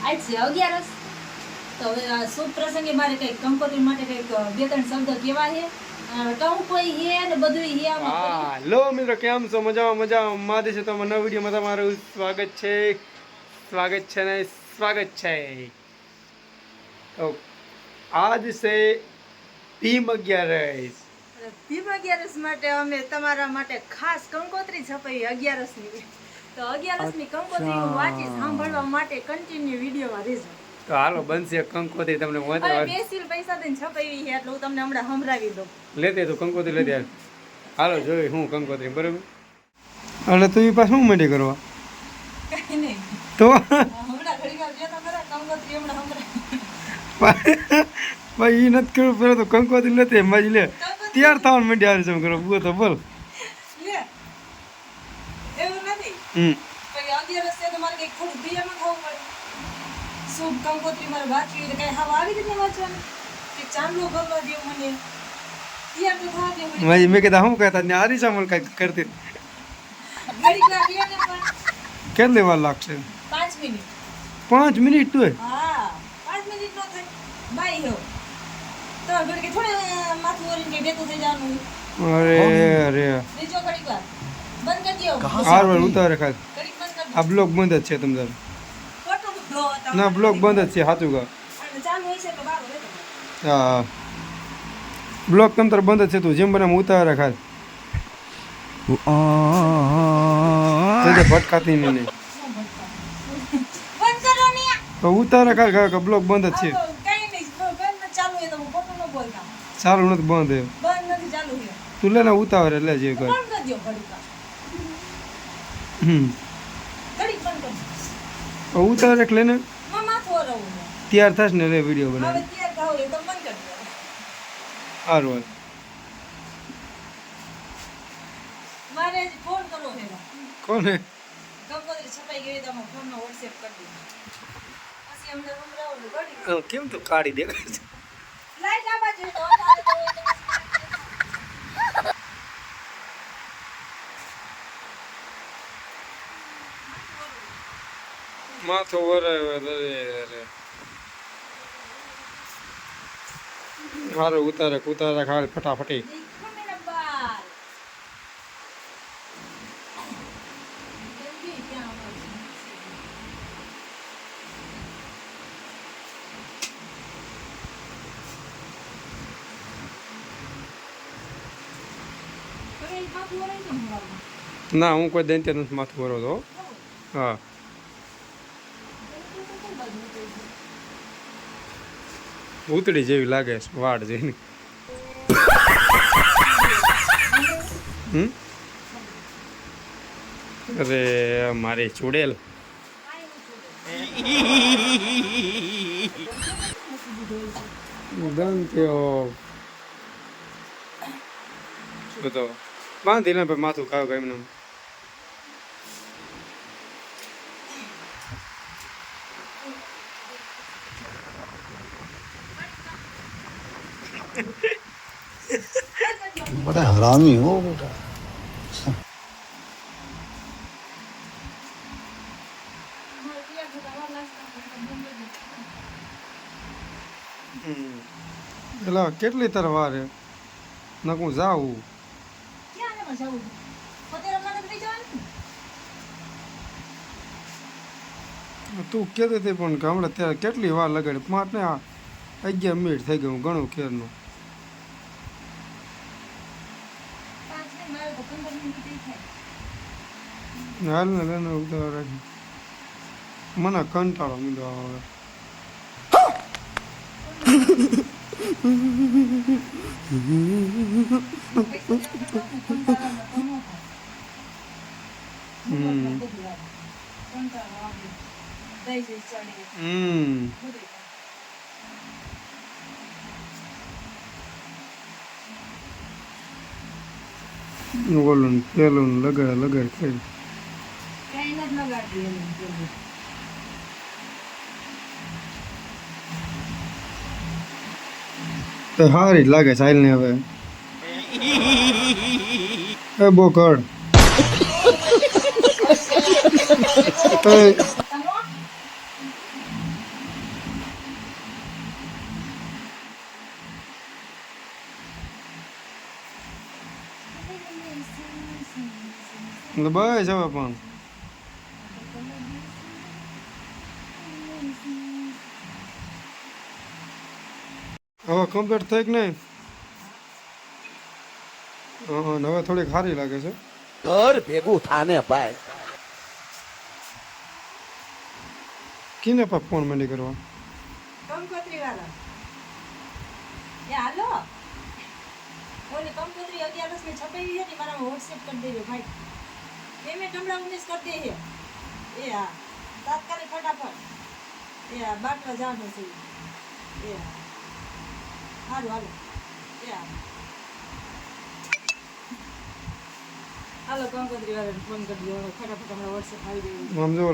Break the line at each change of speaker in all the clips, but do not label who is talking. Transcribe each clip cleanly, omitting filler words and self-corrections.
આજ છે 11 તો હવે આ શુભ પ્રસંગે મારે કંઈક કંકોત્રી માટે કંઈક 2-3 શબ્દ કહેવા છે કંકોઈ હે ને બધું હે આમાં
હા લો મિત્રો કેમ છો મજામાં મારી છે તો નવા વિડીયોમાં તમારું સ્વાગત છે તો આજ છે ભીમ 11
ભીમ 11 માટે અમે તમારા માટે ખાસ કંકોત્રી છપાવી 11 ની તો 11 ની કંકોત્રી હું વાંચી સાંભળવા માટે કન્ટિન્યુ વિડીયોમાં રહેજો
તો હાલો બનશે કંકોત્રી તમને
અરે બેસીલ પૈસા દઈને છપાવી છે એટલે હું તમને હમણાં સંભળાવી દઉં
લેતે તું કંકોત્રી લેતે હાલો જોઈ હું કંકોત્રી બરાબર એટલે તું પાસે શું મેડી કરવા
કઈ નહીં
તો
હમણાં ઘડીવાર જે તો ખરા કંકોત્રી હમણાં સંભળાવી
ભાઈ એ નથી કર્યું પેલો તો કંકોત્રી લેતે માજી લે તૈયાર થવાનું માંડી આવે છે કરો બુઓ તો બોલ
લે એવું નથી પછી 11 છે તો મારે કંઈક થોડું ધ્યાનમાં ખાવું પડે શુભ કંકોત્રી મારે વાંચવી એટલે કઈ હાવ આવી રીતે વાંચવાનું કે ચાંદલો ભરવા દેવું મને તૈયાર તો થવા દેવું
માજી મેં કીધા શું કહેતા ને આરી સામલ કઈ કરતી
ઘડીક વાર લે ને પણ
કેટલી વાર લાગશે
5 મિનિટ
5 મિનિટ તું
હા 5 મિનિટ નો થાય બાય હો તો ઘડીક થોડે માથું ઓરીને કે ભેગું થઈ જવાનું
અરે અરે
બીજો ઘડીક વાર બંધ કરી દો
હાર વાર ઉતારે ખાસ
ઘડીક બંધ કરી
આ બ્લોગ બંધ જ છે તમતાર
દો ખોટું બોલો તમે
ના બ્લોગ બંધ જ છે સાચું કા
અને ચાલુ હોય છે તો બારો રહેતો
હા બ્લોગ તમતાર બંધ જ છે તું જેમ બને એમ ઉતારે ખાસ તે ભટકાતી નહીં
બંધ કરો ને
તો ઉતારે ખાસ બ્લોગ બંધ જ છે
કઈ નહીં બંધ ચાલુ હોય તો હું ખોટું ન બોલતા
સારું નથી બંધ એમ
બંધ નથી ચાલુ છે
તું લે ને ઉતાવળે લે જે કર
બંધ કરી દો ઘડીક વાર.
હમ
ઘડીક બંધ કરી દો
ઉતાવળે લે ને
માથું ઓરવું છે.
તૈયાર થશ ને લે વિડીયો
હવે
બનાવે
તૈયાર થાવ એટલે બંધ કરી દો
સારું હાલ.
મારે હજી ફોન કરવો છે
કોને
કંકોત્રી છપાઈ ગઈ તો અમારા ફોનમાં વોટ્સએપ કરી દીધું પછી અમને સંભળાવો ને ઘડીક
કેમ તું કાઢી દેખાય છે
લાઈટ આ બાજુ તો આ તો
માથો વરાય અરે હારું ઉતારે ખાલી ફટાફટી
દેખો મેરા બાલ જલ્દી ક્યાં આવવાનું છે એ માથું વરાય છે હમણાં
ના હું કોઈ દંત્ય નથી માથું વરો તો હા ઉતડી જેવી લાગે છે વાડ જેવી અરે મારી ચૂડેલ દંત્યો તો બાંધી ને માથું ખાવ એમને
बड़ा हरामी हो बेटा
પેલા કેટલી તાર વાર હે નકું જાવું
ક્યાં ને જવું પોતે રમવા નથી જવાનું
તું કહેતી હતી પણ કે હમણાં ત્યારે કેટલી વાર લગાડી 5 ને 11 મિનિટ થઈ ગયું ઘણું ખેરનું
5 ને મારે તો 15 મિનિટ થાય
હાલ ને લેને ઉતાર રાખી મને કંટાળો મીંડો આવે ઓલું પેલું લગાડ થઈ
કઈ નથી લગાડતી
તો હારી જ લાગે સાહિલ ને હવે એ બોકડ બસ હવે પણ હવે કમ્પ્લીટ થઈ કે નહીં? હા હવે થોડીક સારી લાગે છે.
ઘર ભેગું થાને ભાઈ.
કીને પા ફોન મંડી કરવા?
કંકોત્રી વાળા એ હાલો ઓલી કંકોત્રી 11 ની છપાઈ હતી મારા વોટ્સએપ કરી દેજો ભાઈ. પેમેન્ટ હમણાં 19 કરી દે એ હા તાત્કાલિક ફટાફટ એ હા બાટવા જવાનું છે એ હા હાલો હાલો એ હા હાલો કંકોત્રી વાળાને ફોન કરી દો ફટાફટ હમણાં વોટ્સએપ આવી ગયું.
આમ જો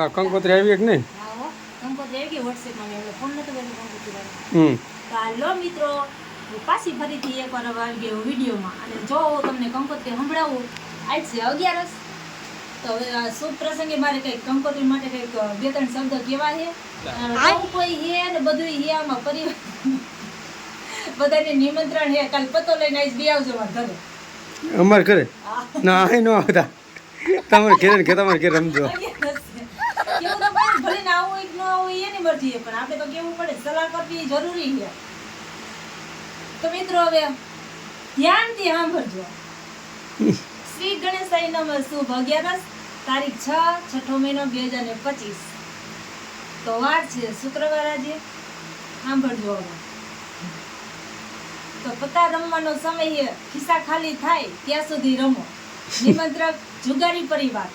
લા કંકોત્રી આવી કે નહીં?
હા હો કંકોત્રી આવી ગઈ વોટ્સએપમાં મેં એમને ફોન નતો કર્યો કંકોત્રી વાળા.
હમ
તો હાલો મિત્રો હું પાછી ફરીથી એકવાર આવી ગયો વિડીયોમાં અને જો તમને કંકોત્રી સંભળાવું આજ છે 11. તો હવે આ શુભ પ્રસંગે મારે કંઈક કંકોત્રી માટે કંઈક 2-3 શબ્દ કહેવા છે. નવું કોઈ હે ને બધું હે આમાં પરિવાર બધાને નિમંત્રણ હે. કાલ પતો લઈને આજ બી આવજો મારા ઘરે.
અમારે ઘરે ના અહીં ન આવતા. તમારે ઘરે ને કે તમારે ઘરે રમજો.
કેવું તો પડે ભલે ને આવું હોય કે ન આવું હોય એની મરજી છે પણ આપણે તો કેવું પડે સલાહ કરવી જરૂરી છે. તો મિત્રો હવે ધ્યાનથી સાંભળજો. શ્રી ગણેશાય નમઃ શુભ 11 તારીખ 6 છઠ્ઠો મહિનો 2025. તો વાર છે શુક્રવાર આજે. સાંભળજો હવે. તો પત્તા રમવાનો સમય છે. ખિસ્સા ખાલી થાય ત્યાં સુધી રમો. નિમંત્રક જુગારી પરિવાર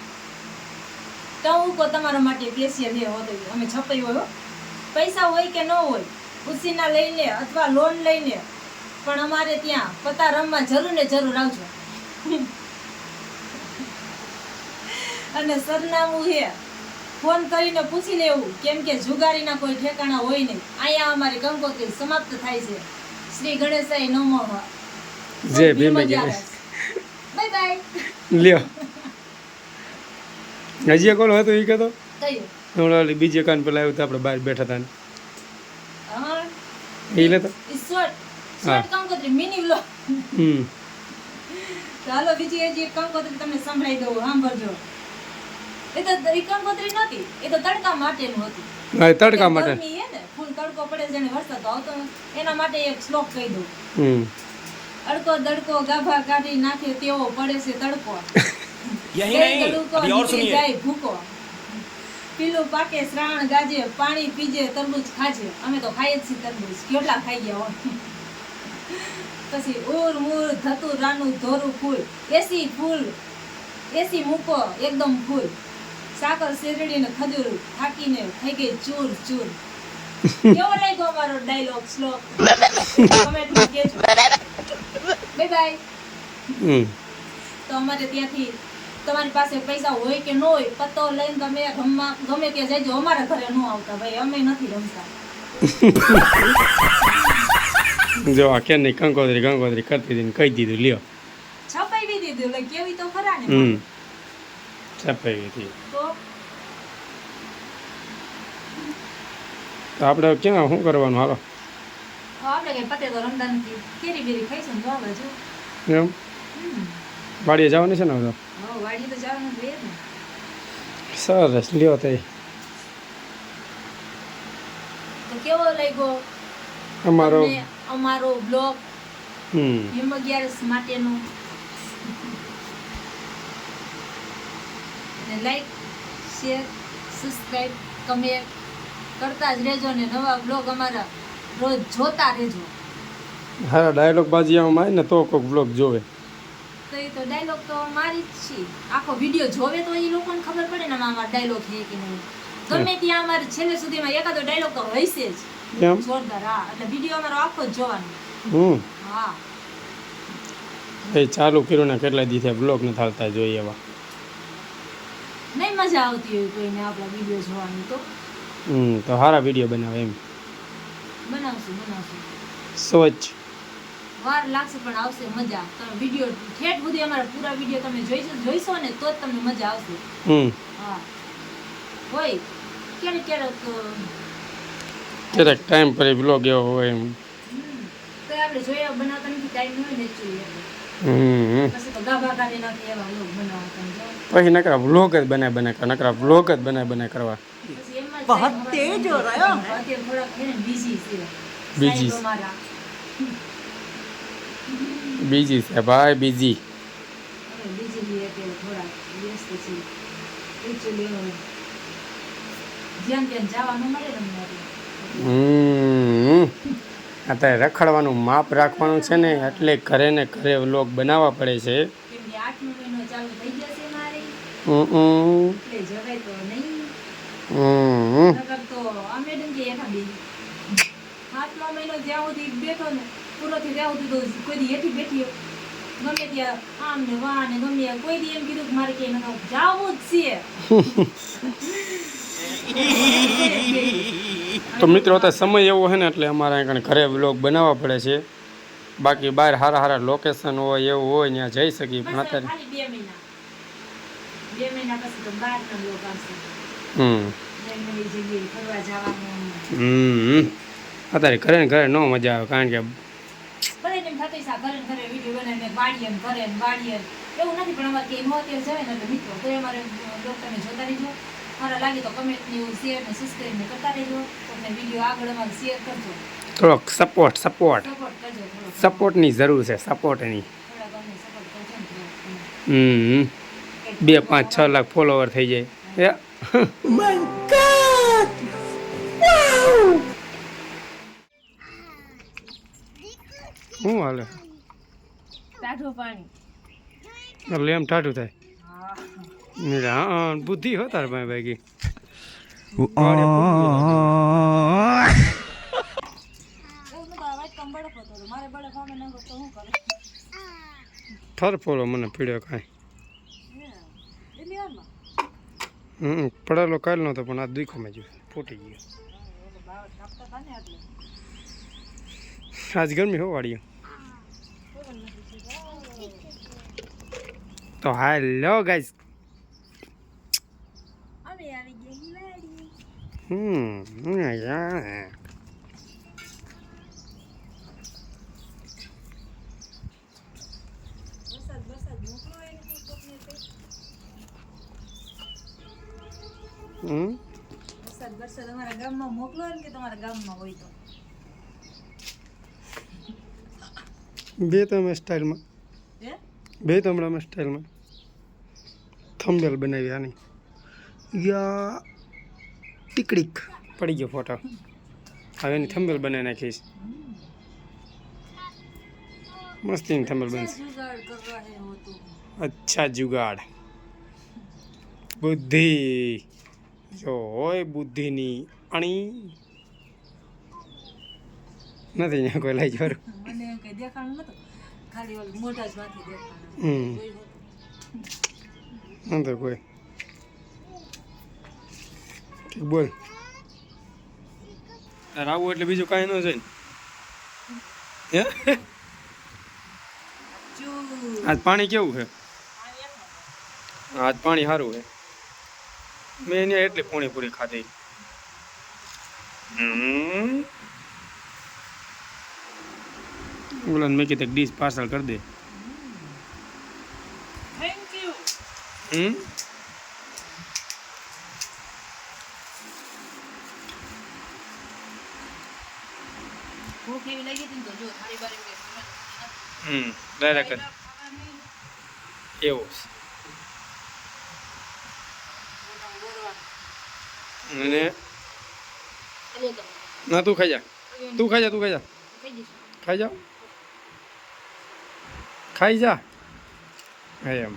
ટહુકો તમારા માટે સ્પેશિયલ હે હોતો. અમે છપાઈ હોય પૈસા હોય કે ન હોય ઉછીના લઈને અથવા લોન લઈને પણ અમારે ત્યાં પત્તા રમવા જરૂર ને જરૂર આવજો. અને સરનામું છે ફોન કરીને પૂછી લેવું કેમ કે જુગારીના કોઈ ઠેકાણા હોય નહીં. અહીંયા અમારી કંકોત્રી સમાપ્ત થાય છે. શ્રી ગણેશાય નમઃ.
જય ભીમ જય.
Bye bye.
લ્યો હજી કોલ હતો એ કહેતો
કયું
હમણાં બીજે કાન પેલા આવ્યું તો આપણે બહાર બેઠા હતા ને
હા
એ લેતો.
શોર્ટ કંકોત્રી મિની વ્લોગ. ચાલો બીજી હજી એક કંકોત્રી તમને સંભળાઈ દઉં સાંભળજો. એ તો કંકોત્રી નહોતી એ તો તડકા માટેનું હતું.
હા તડકા માટે
ગરમી હે ને ફૂલ તડકો પડે છે ને વરસાદ તો આવતો એના માટે એક શ્લોક કહી દઉં. અડકો દડકો ગાભા કાઢી નાખે તેવો પડે છે તડકો.
यही नहीं अभी और सुनिए
જાય ભૂકો પીલું પાકે શ્રાવણ ગાજે પાણી પીજે તરબૂચ ખાજે. અમે તો ખાઈએ જ છીએ તરબૂચ કેટલા ખાઈ ગયા હોય. પછી ઉર મૂર ધતું રાનું ધોરું ફૂલ એસી મૂકો એકદમ ફૂલ સાકર શેરડીને ખજૂર થાકીને થઈ ગઈ ચૂર ચૂર. કેવો લાગ્યો અમારો ડાયલોગ શ્લોક કમેન્ટમાં કહેજો. Bye bye. તો અમારે ત્યાંથી તમારી પાસે પૈસા હોય કે ન હોય પત્તો લઈને તમે રમવા ગમે ત્યાં જજો. અમારા ઘરે ન આવતા ભાઈ અમે નથી રમતા.
જો આ કે નહીં કંકોત્રી કરતી હતી કહી દીધું લ્યો
છપાવી દીધું એટલે કેવી તો ખરા ને.
છપાઈ હતી
તો
આપણે ક્યાં શું કરવાનું હાલો
આપણે કઈ પતે તો રમતા નથી. કેરી બેરી ખાઈશું તો આવે જો
એમ વાડીએ જવાની છે ને હવે
વાડી તો જવાનું જ ને.
સરસ લ્યો તો
તો કેવો લાગ્યો
અમારો
તમને અમારો બ્લોગ ભીમ 11 માટેનો? ને લાઈક શેર સબસ્ક્રાઈબ કમેન્ટ કરતા જ રહેજો ને નવા બ્લોગ અમારા રોજ જોતા રહેજો.
હા ડાયલોગ બાજી આમાં આવે ને તો કોઈક બ્લોગ જોવે.
તો એ તો ડાયલોગ તો મારી જ છે. આખો વિડીયો જોવે તો એ લોકોને ખબર પડે ને આમાં ડાયલોગ છે કે નહીં. ગમે ત્યાં અમારે છેલ્લે સુધીમાં એકાદો ડાયલોગ તો હશે જ
એમ
જોરદાર. હા એટલે વિડીયો અમારો આખો જ જોવાનો. હા
એ ચાલુ કર્યું ને કેટલા દિવસે બ્લોગ ને થાલતા જોઈએ એવા.
નહીં મજા આવતી હોય કોઈને આપણા વિડીયો જોવાની તો
તો સારા વિડીયો બનાવે એમ
બનાવશું
સોચ
વાર લાગશે પણ આવશે મજા. તમે વિડીયો ઠેઠ સુધી અમારા પૂરા વિડીયો તમે જોઈશો ને તો જ તમને મજા આવશે. હા હોય
ક્યારેક ટાઈમ પર બ્લોગ એવો હોય એમ
તો આપણે જોયા બનાવતા નથી ટાઈમ ન હોય ને જ જોઈએ. પછી તો ગાભા કાઢી નાખી એવા લોક બનાવવા તમે જો.
પછી નકરા વ્લોગ જ નકરા વ્લોગ જ બનાય કરવા.
પછી એમાં જ બહુ તેજ હો રહ્યો અત્યારે થોડાક છે ને બીજી છે
બીજી
સાહેબ અમારા.
બીજી છે ભાઈ બીજી.
હવે બીજી લઈએ કે થોડાક વ્યસ્ત છે એકચ્યુઅલી જ્યાં ત્યાં જવા ન મળે ને અમને
અત્યારે રખડવાનું માપ રાખવાનું છે ને એટલે ઘરે ને ઘરે વ્લોગ બનાવવા પડે છે.
કેમ કે 8નો મહિનો ચાલુ થઈ જશે મારે
હમ
એટલે જવાય તો નહીં.
હમ
નકર તો આ મેડમ કે એના બે 8નો મહિનો જ્યાં સુધી બેઠો ને પૂરો થઈ ત્યાં સુધી તો કોઈ દી હેઠી બેઠી ગમે ત્યાં આમ ને વાહ ને ગમે ત્યાં કોઈ દી એમ કીધું કે મારે કે જાવું જ છે.
તો મિત્રો તો સમય એવો છે ને એટલે અમારે અહીં ઘરે વ્લોગ બનાવવા પડે છે. બાકી બહાર સારા લોકેશન હોય એવું હોય ત્યાં જઈ શકીએ પણ
બસ
અત્યારે
ખાલી 2 મહિના પછી તો બહારના લોક આવશે.
હમ
નવી નવી જગ્યાએ ફરવા જવાનું.
અત્યારે ઘરે ને ઘરે ન મજા આવે કારણ કે
ભલે એમ થતું છે ઘરે ને ઘરે વિડીયો બનાવીને વાડીએ ને ઘરે ને વાડીએ એવું નથી પણ અમારે કે નો અત્યારે જવાય ને એટલે મિત્રો તો અમારે બ્લોગ તમે જોતા રહેજો. મારા લાગે તો કમેન્ટ ને એવું શેર ને સબસ્ક્રાઇબ ને કરતા રહેજો. તમને વિડીયો આગળ અમારે શેર કરજો.
થોડોક સપોર્ટ
સપોર્ટ કરજો થોડો.
સપોર્ટની જરૂર છે સપોર્ટની.
થોડા અમને સપોર્ટ કરજો ને થોડો.
2-5-6 લાખ ફોલોવર થઈ જાય. શું હાલે
ટાઢું પાણી.
એટલે એમ ટાઢું થાય.
હા
હા બુદ્ધિ હો તાર ભાઈ ભાગી.
એવું તો અવાજ કમ બળપ હતો તો મારે બળપ સામે નાખો તો શું કરે?
ફરફોલો મને પીડ્યો કાંઈ.
એટલે હાલમાં
પડેલો કાલ નહોતો પણ આ દુખોમાં ગયો ફૂટી ગયો.
બાવળ કાપતા હતા ને એટલે
આજ ગરમી હો વાળીઓ. તો હેલો ગાઈસ.
અમે આવી ગઈ વાડી. વરસાદ મોકલો એને કે કોકને તે. વરસાદ અમારા ગામમાં મોકલો ને કે તમારા ગામમાં હોય તો.
બે તમે સ્ટાઇલમાં
હે?
બે તમડામાં સ્ટાઇલમાં થંબનેલ બનાવી આની યા ટીકડીક પડી ગયો ફોટો. હવે એની થંબનેલ બનાવી નાખીશ. મસ્તીની થંબનેલ બનશે.
જુગાડ કરવા હે હોતું.
અચ્છા જુગાડ બુદ્ધિ જો હોય બુદ્ધિની અણી નથી ત્યાં કોઈ લઈ જવાનું.
મને એમ કઈ દેખાણું નતું ખાલી ઓલું મોઢા જ માંથી દેખાણું.
નથી કોઈ ઠીક બોલ. તાર આવું એટલે બીજું કાંઈ ન જાય. હે આજ પાણી કેવું છે? આજ પાણી સારું છે. મેં એને એટલી પૂરી ખાધી. બોલો મેં કીધું ડીશ પાર્સલ કરી દે.
Thank you. ભૂખ એવી લાગી હતી ને તો જો થાળી બારી કે
ડાયરેક્ટ એવું અને ના તું ખાઈ જા ખાઈ જા એમ.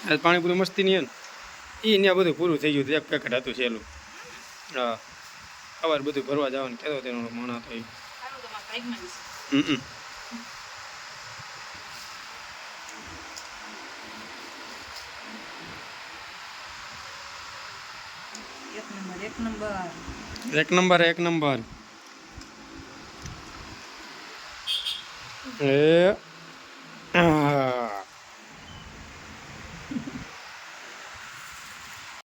આજ પાણીપુરી મસ્તી નહીં ને એ ત્યાં બધું પૂરું થઈ ગયું. એક પેકેટ હતું છેલ્લું. હા સવારે બધું ભરવા જવાનું કહેતો તેનો મણા થઈ. એક નંબર એ